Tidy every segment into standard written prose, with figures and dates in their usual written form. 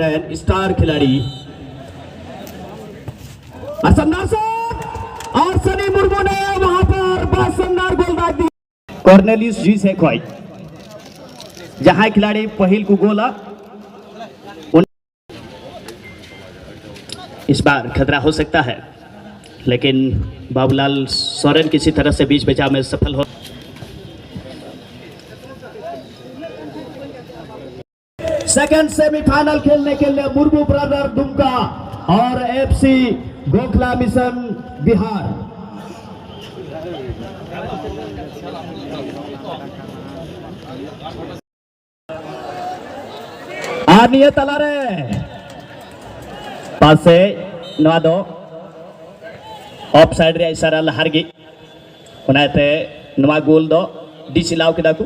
रहे स्टार खिलाड़ी और सनी मुर्मू ने वहां पर बड़ा शानदार गोल दाग दी। कॉर्नेलियस जी से खोई जहां खिलाड़ी पहिल को गोला इस बार खतरा हो सकता है, लेकिन बाबूलाल सोरेन किसी तरह से बीच बचाव में सफल हो। सेकंड सेमीफाइनल खेलने के लिए मुर्मू ब्रदर दुमका और एफसी गोखला मिशन बिहार। आनिए तलारे पासे नवा दो ऑफ साइड रे इशारा लहारगी उनाते नवा गोल दो डिसिलाव केदा को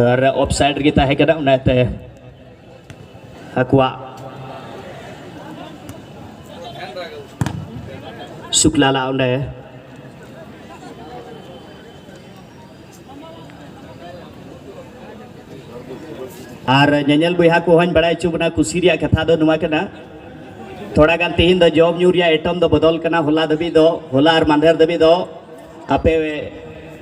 और ऑफ साइड गे ताहे केदा उनाते हकुआ शुक्लाला उन्डे और नेल बहा को बड़ा चुबना कुसी कथा दो नुआ कना थोड़ा गान तेहिन दो जॉब न्यू रिया एटम दो बदल कना होला दबी दो होला और मांधेर दबी दो आपे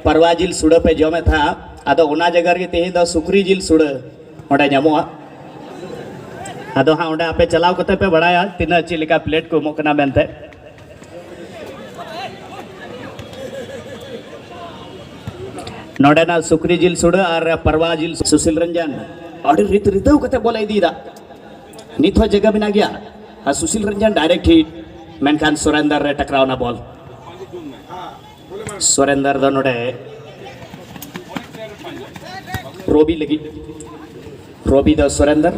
परवा जिल सुड़ पे जमे था आदो ओना जगह रे तेहिन दो सुक्री जिल सुड़ ओडा ᱧᱟᱢᱚᱜᱼᱟ आदो हाँ ओडा आपे चलाव कते पे बड़ाया तीना चिलिका प्लेट को एमोग कना मेनते नोडेना सुक्री जिल सुड़ और परवा जिल सुशील रंजन और रित रितव कते बोले इदीदा नित हो जगह बिना गया और सुशील रंजन डायरेक्ट हिट मेनखान सुरेंदर रे टकरावना बॉल सुरेंदर दो नोडे रोबी लगी रोबी दो सुरेंदर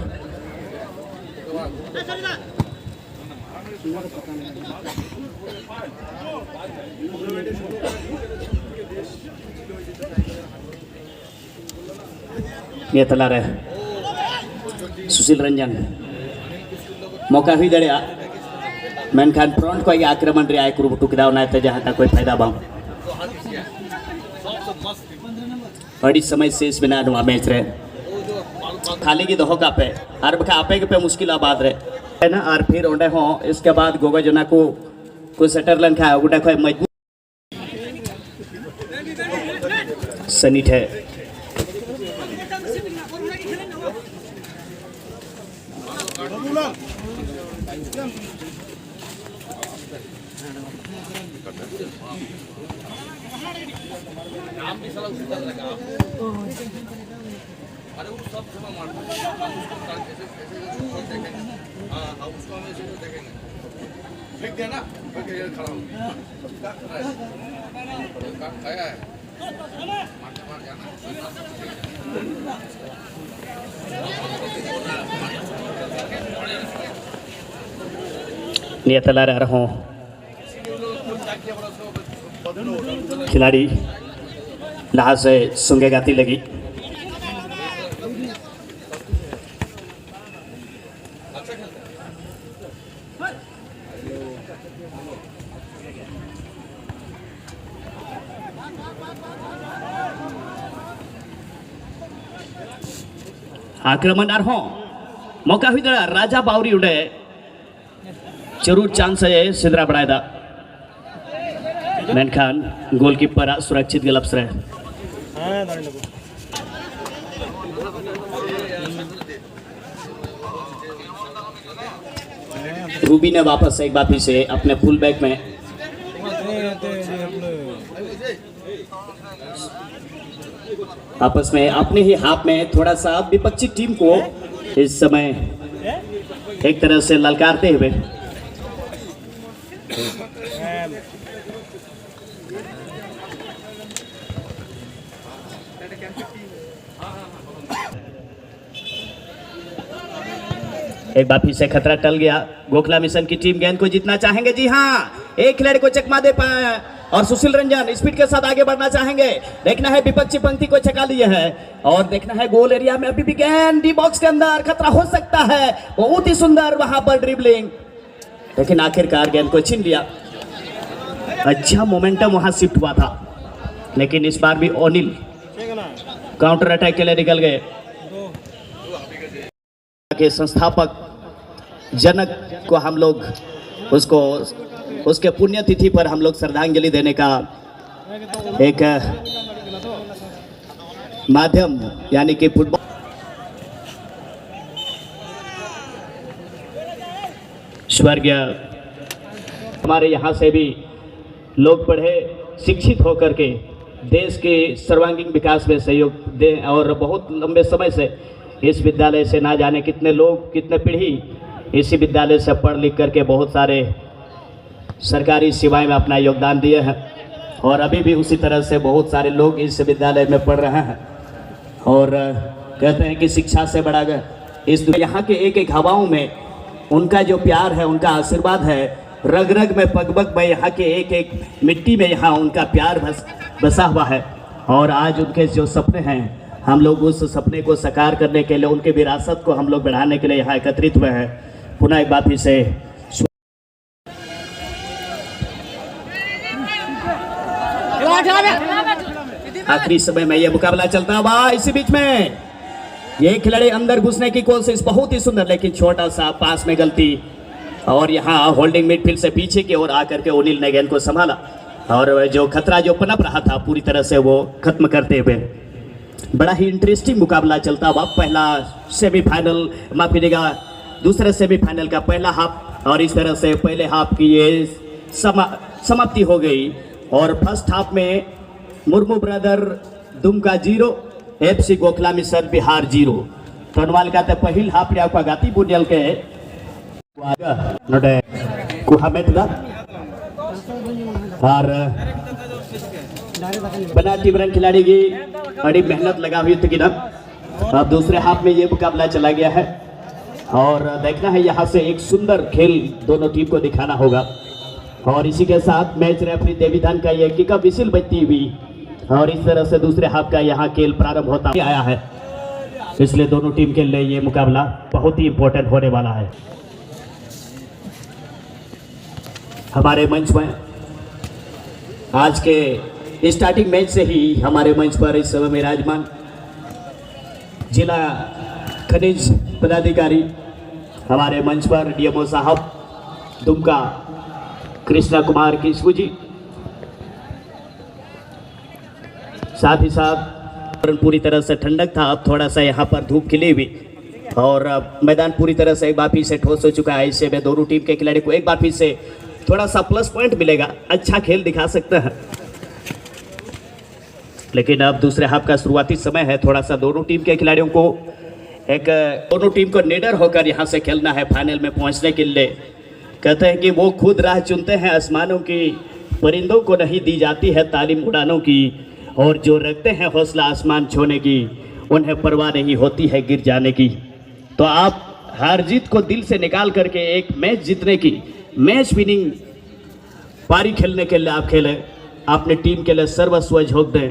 ये तला रहे सुशील रंजन मौका हुई दड़िया मेनखान फ्रंट को आक्रमण रे आय कुरुबुटु केदा उनाते जहां कोई फायदा बांग बड़ी समय शेष बिना नुआ मैच रे खाली की दोहो कापे और बखा आपे के पे मुश्किल आबाद रे है ना और फिर ओंडे हो इसके बाद गोगा जना को सेटर लन खा गोटा कोई मजबूत सनीट है अरे वो सब जमा मार हम उसको कैसे देखेंगे हाँ उसको हम ऐसे देखेंगे लिख देना ये खड़ा हूँ खाया है मार जाना नियतला रह रहा हूँ खिलाड़ी लहा से सुंगे गाती लगी आक्रमण हो मौका हुई दड़ा राजा बावरी उड़े जरूर चांस है सिदरा बड़ायदा मेनखान गोलकीपर सुरक्षित गलप्स रहे रूबी ने वापस एक बार फिर से अपने फुल बैक में आपस में अपने ही हाथ में थोड़ा सा विपक्षी टीम को इस समय एक तरह से ललकारते हुए एक बार फिर से खतरा टल गया। गोखला मिशन की टीम गेंद को जीतना चाहेंगे। जी हाँ, एक खिलाड़ी को चकमा दे पाए और सुशील रंजन स्पीड के साथ आगे बढ़ना चाहेंगे। देखना है विपक्षी पंक्ति को छका लिए है और देखना है गोल एरिया में अभी भी गेंद डी बॉक्स के अंदर खतरा हो सकता है। बहुत ही सुंदर वहां पर ड्रिबलिंग, लेकिन आखिरकार गेंद को छीन लिया। अच्छा मोमेंटम वहाँ शिफ्ट हुआ था, लेकिन इस बार भी ओनिल काउंटर अटैक के लिए निकल गए। के संस्थापक जनक को हम लोग उसको उसके पुण्यतिथि पर हम लोग श्रद्धांजलि देने का एक माध्यम यानी कि फुटबॉल। स्वर्गीय हमारे यहाँ से भी लोग पढ़े शिक्षित होकर के देश के सर्वांगीण विकास में सहयोग दें, और बहुत लंबे समय से इस विद्यालय से ना जाने कितने लोग कितने पीढ़ी इसी विद्यालय से पढ़ लिख करके बहुत सारे सरकारी सेवाएं में अपना योगदान दिए हैं, और अभी भी उसी तरह से बहुत सारे लोग इस विद्यालय में पढ़ रहे हैं। और कहते हैं कि शिक्षा से बड़ा इस यहाँ के एक एक हवाओं में उनका जो प्यार है, उनका आशीर्वाद है, रग रग में पग पग में यहाँ के एक एक मिट्टी में यहाँ उनका प्यार बसा हुआ है। और आज उनके जो सपने हैं, हम लोग उस सपने को साकार करने के लिए, उनके विरासत को हम लोग बढ़ाने के लिए यहाँ एकत्रित हुए हैं। पुनः एक बार फिर से आखिरी समय में ये मुकाबला चलता हुआ, इसी बीच में ये खिलाड़ी अंदर घुसने की कोशिश बहुत ही सुंदर, लेकिन छोटा सा पास में गलती, और यहाँ होल्डिंग मिडफील्ड से पीछे की ओर आकर के ओनिल ने गेंद को संभाला, और जो खतरा जो पनप रहा था पूरी तरह से वो खत्म करते हुए बड़ा ही इंटरेस्टिंग मुकाबला चलता हुआ। पहला सेमीफाइनल, माफ कीजिएगा, दूसरे सेमीफाइनल का पहला हाफ, और इस तरह से पहले हाफ की ये समाप्ति हो गई। और फर्स्ट हाफ में Murmu brother Dumka 0, FC Gokhla mission Bihar 0। तनवाल का पहिल हाफ रे गाती बुनियल के नोटे कुहामेत दा और बना टीम रन खिलाड़ी की बड़ी मेहनत लगा हुई थी कि ना। अब दूसरे हाफ में ये मुकाबला चला गया है, और देखना है यहाँ से एक सुंदर खेल दोनों टीम को दिखाना होगा। और इसी के साथ मैच रेफरी देवीदान का ये किकअप विसिल बजती हुई, और इस तरह से दूसरे हाफ का यहाँ खेल प्रारंभ होता आया है। इसलिए दोनों टीम के लिए ये मुकाबला बहुत ही इंपॉर्टेंट होने वाला है। हमारे मंच में आज के स्टार्टिंग मैच से ही हमारे मंच पर इस समय विराजमान जिला खनिज पदाधिकारी हमारे मंच पर डीएमओ साहब दुमका कृष्णा कुमार किशकू जी, साथ ही साथ पूरी तरह से ठंडक था, अब थोड़ा सा यहाँ पर धूप खिली हुई, और मैदान पूरी तरह से एक बार फिर से ठोस हो चुका है। इससे में दोनों टीम के खिलाड़ी को एक बार फिर से थोड़ा सा प्लस पॉइंट मिलेगा, अच्छा खेल दिखा सकते हैं। लेकिन अब दूसरे हाफ का शुरुआती समय है, थोड़ा सा दोनों टीम के खिलाड़ियों को दोनों टीम को निडर होकर यहाँ से खेलना है फाइनल में पहुँचने के लिए। कहते हैं कि वो खुद राह चुनते हैं आसमानों की, परिंदों को नहीं दी जाती है तालीम उड़ानों की, और जो रखते हैं हौसला आसमान छूने की, उन्हें परवाह नहीं होती है गिर जाने की। तो आप हार जीत को दिल से निकाल करके एक मैच जीतने की, मैच विनिंग पारी खेलने के लिए आप खेलें, अपने टीम के लिए सर्वस्व झोंक दें,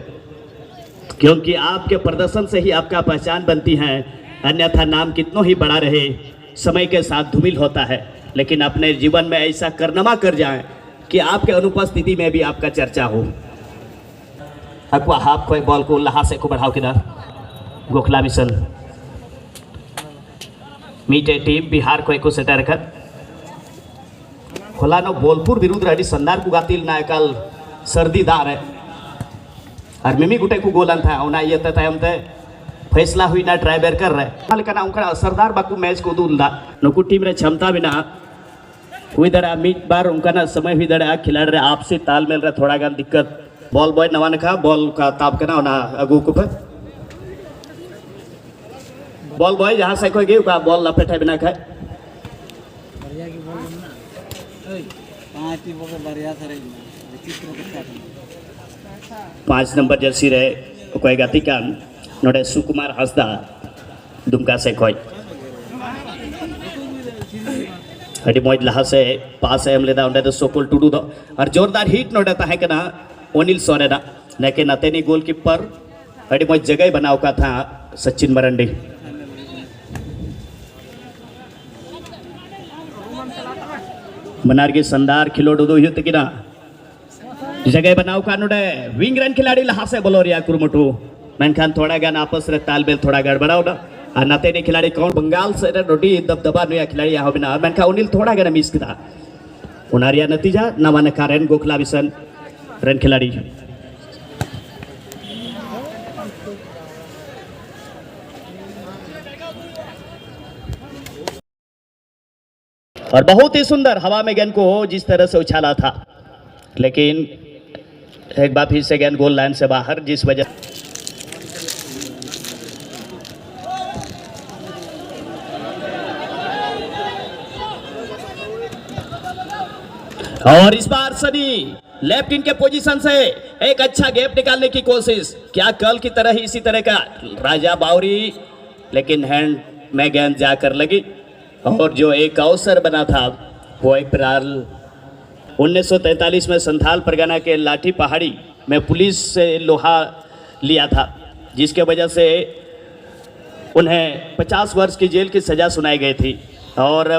क्योंकि आपके प्रदर्शन से ही आपका पहचान बनती है। अन्यथा नाम कितनों ही बड़ा रहे, समय के साथ धूमिल होता है। लेकिन अपने जीवन में ऐसा करनमा कर जाएं कि आपके अनुपस्थिति में भी आपका चर्चा हो। अक्वा हाफ को बॉल को लहा से को बढ़ाओ किधर गोखला मिशन मीटे टीम बिहार को एक सेटर कर खोलानो बोलपुर विरुद्ध रेडी संदार को गातिल ना एकल सर्दीदार है और मिमी गुटे को गोलन था उना ये तयम ते फैसला हुई ना ड्राइवर कर रहे मालिका ना उनका असरदार बाकू मैच को दूलदा नुकु टीम रे क्षमता बिना हुई दड़ा मीट बार उनका ना समय हुई दड़ा खिलाड़ी रे आपसी तालमेल रे थोड़ा गान दिक्कत बॉल बॉय नवा नखा बॉल का ताप करना होना अगू को पर बॉल बॉय जहाँ से कोई गई का बॉल लपेटे बिना खाए 5 नंबर जर्सी रे कोई गाती कान नोडे सुकुमार हंसदा दुमका से कोई हडी मोज लहा से पास एम लेदा उन्हें तो सोपुल टूडू दो और जोरदार हिट नोडे ता है कि ना ओनिल सोरेना लेकिन अतेनी गोलकीपर हडी मोज जगह बनाओ का था सचिन मरंडी मनार की संदार खिलो डूदो युद्ध की ना जगह बनाव का नोडे विंग रन खिलाड़ी लहा से बोलो रिया कुरुमुटु मेनखान थोड़ा गान आपस रे तालमेल थोड़ा गड़बड़ाव ना और नाते ने खिलाड़ी कौन बंगाल से नोडी दबदबा नुया खिलाड़ी यहाँ बिना मेनखा उनिल थोड़ा गान मिस किया उनारिया नतीजा नवान कारण गोखला बिसन रन खिलाड़ी और बहुत ही सुंदर हवा में गेंद को जिस तरह से उछाला था, लेकिन एक बार फिर से गेंद गोल लाइन से बाहर, जिस वजह और इस बार सनी लेफ्ट इन के पोजीशन से एक अच्छा गैप निकालने की कोशिश, क्या कल की तरह ही इसी तरह का राजा बावरी, लेकिन हैंड में गेंद जाकर लगी और जो एक अवसर बना था वो एक फिलहाल 1943 में संथाल परगना के लाठी पहाड़ी में पुलिस से लोहा लिया था, जिसके वजह से उन्हें 50 वर्ष की जेल की सज़ा सुनाई गई थी। और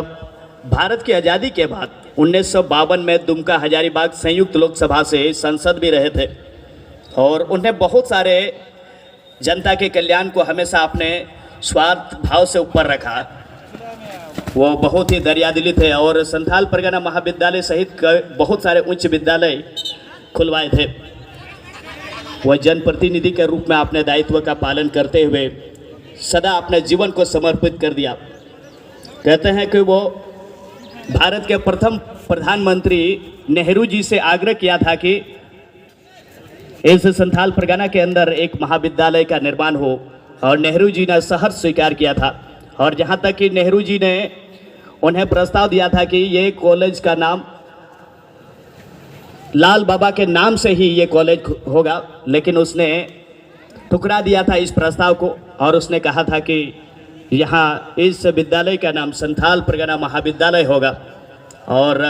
भारत की आज़ादी के बाद 1952 में दुमका हजारीबाग संयुक्त लोकसभा से संसद भी रहे थे और उन्हें बहुत सारे जनता के कल्याण को हमेशा अपने स्वार्थ भाव से ऊपर रखा। वो बहुत ही दरियादिली थे और संथाल परगना महाविद्यालय सहित बहुत सारे उच्च विद्यालय खुलवाए थे। वह जनप्रतिनिधि के रूप में अपने दायित्व का पालन करते हुए सदा अपने जीवन को समर्पित कर दिया। कहते हैं कि वो भारत के प्रथम प्रधानमंत्री नेहरू जी से आग्रह किया था कि इस संथाल परगना के अंदर एक महाविद्यालय का निर्माण हो और नेहरू जी ने सहर्ष स्वीकार किया था। और जहाँ तक कि नेहरू जी ने उन्हें प्रस्ताव दिया था कि ये कॉलेज का नाम लाल बाबा के नाम से ही ये कॉलेज होगा, लेकिन उसने ठुकरा दिया था इस प्रस्ताव को और उसने कहा था कि यहाँ इस विद्यालय का नाम संथाल परगना महाविद्यालय होगा। और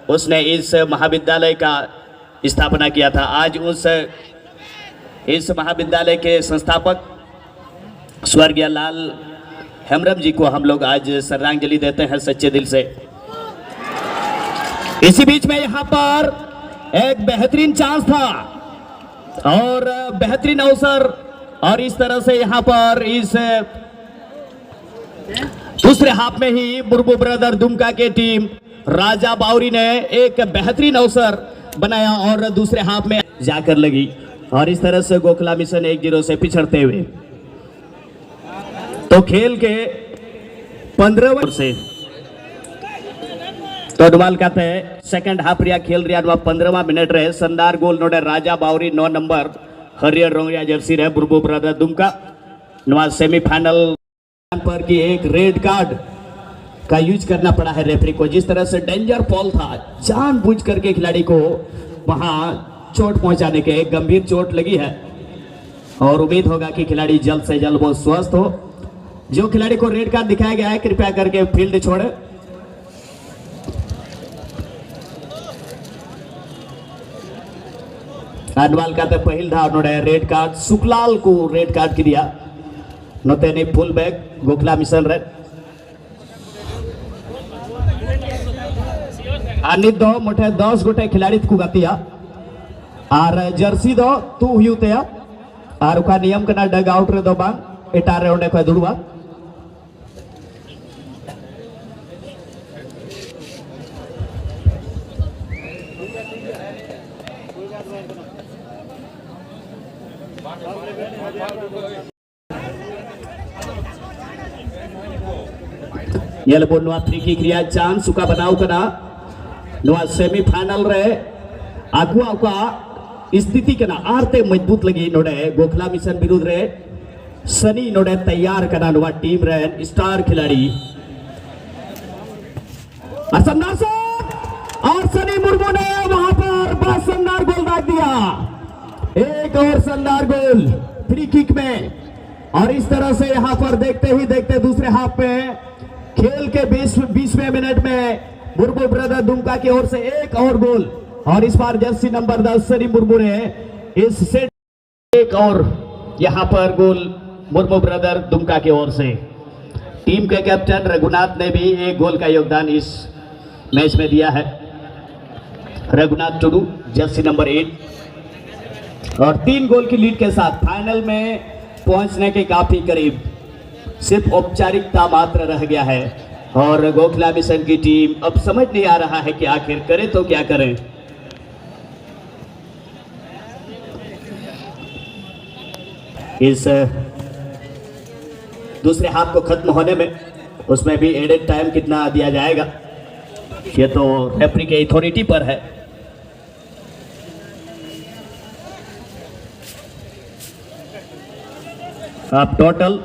उसने इस महाविद्यालय का स्थापना किया था। आज इस महाविद्यालय के संस्थापक स्वर्गीय लाल हेमरम जी को हम लोग आज श्रद्धांजलि देते हैं सच्चे दिल से। इसी बीच में यहाँ पर एक बेहतरीन चांस था और बेहतरीन अवसर, और इस तरह से यहाँ पर इस दूसरे हाफ में ही मुर्मू ब्रदर दुमका के टीम राजा बावरी ने एक बेहतरीन अवसर बनाया और दूसरे हाफ में जाकर लगी और इस तरह से गोखला मिशन 1-0 से पिछड़ते हुए। तो खेल के 15 से तो डुमाल कहते हैं सेकंड हाफ रिया खेल रिया 15वां मिनट रहे। शानदार गोल नोडे राजा बावरी 9 नंबर हरियर रोंगिया जर्सी रहे बुरबो ब्रदर दुमका नवा सेमीफाइनल पर की एक रेड कार्ड का यूज करना पड़ा है रेफरी को। जिस तरह से डेंजर फॉल था, जानबूझ करके खिलाड़ी को वहां चोट पहुंचाने के, एक गंभीर चोट लगी है और उम्मीद होगा कि खिलाड़ी जल्द से जल्द वो स्वस्थ हो। जो खिलाड़ी को रेड कार्ड दिखाया गया है कृपया करके फील्ड छोड़े। अनवाल का तो पहल धाव नोड़े रेड कार्ड सुखलाल को रेड कार्ड दिया नोते फुल बैक गोखला मिशन रे अनित दो मोटे 10 गोटे खिलाड़ी को गतिया और जर्सी दो तू हुते और उका नियम कना डग आउट रे दो बांग एटारे ओंडे को दुड़वा ये लोग नवा फ्री किक रिया चांस सुका बनाओ कना नवा सेमीफाइनल रे आगुआ का स्थिति कना आरते मजबूत लगी नोडे गोखला मिशन विरुद्ध रे सनी नोडे तैयार कना नवा टीम रे स्टार खिलाड़ी और सनी मुर्मू ने वहां पर बड़ा शानदार गोल दाग दिया। एक और शानदार गोल फ्री किक में और इस तरह से यहां पर देखते ही देखते दूसरे हाफ में खेल के 20वें मिनट में मुर्मू ब्रदर दुमका की ओर से एक और गोल और इस बार जर्सी नंबर 10 सनी मुर्मू ने इस सेट एक और यहां पर गोल मुर्मू ब्रदर दुमका की ओर से। टीम के कैप्टन रघुनाथ ने भी एक गोल का योगदान इस मैच में दिया है। रघुनाथ टुडू जर्सी नंबर 8 और 3 गोल की लीड के साथ फाइनल में पहुंचने के काफी करीब, सिर्फ औपचारिकता मात्र रह गया है और गोखला मिशन की टीम अब समझ नहीं आ रहा है कि आखिर करे तो क्या करें। इस दूसरे हाफ को खत्म होने में उसमें भी एडेड टाइम कितना दिया जाएगा ये तो रेफरी के अथॉरिटी पर है। अब टोटल